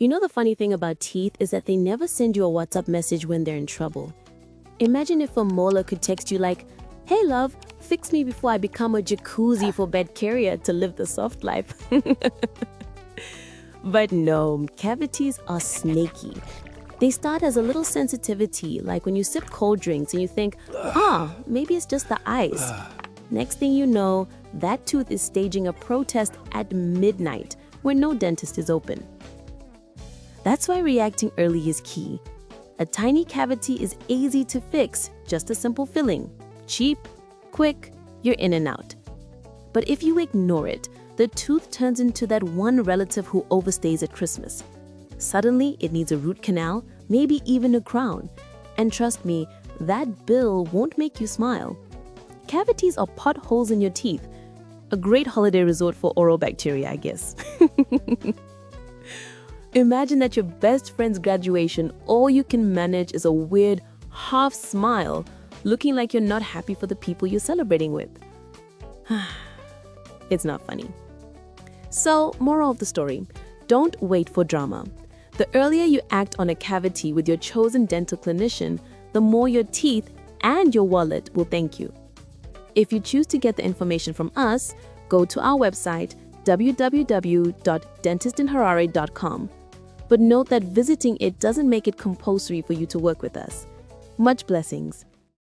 You know, the funny thing about teeth is that they never send you a WhatsApp message when they're in trouble. Imagine if a molar could text you like, "Hey love, fix me before I become a jacuzzi for bed carrier to live the soft life." But no, cavities are snaky. They start as a little sensitivity, like when you sip cold drinks and you think, maybe it's just the ice. Next thing you know, that tooth is staging a protest at midnight when no dentist is open. That's why reacting early is key. A tiny cavity is easy to fix, just a simple filling. Cheap, quick, you're in and out. But if you ignore it, the tooth turns into that one relative who overstays at Christmas. Suddenly, it needs a root canal, maybe even a crown. And trust me, that bill won't make you smile. Cavities are potholes in your teeth. A great holiday resort for oral bacteria, I guess. Imagine that your best friend's graduation, all you can manage is a weird half smile, looking like you're not happy for the people you're celebrating with. It's not funny. So, moral of the story, don't wait for drama. The earlier you act on a cavity with your chosen dental clinician, the more your teeth and your wallet will thank you. If you choose to get the information from us, go to our website, www.dentistinharare.com. But note that visiting it doesn't make it compulsory for you to work with us. Much blessings.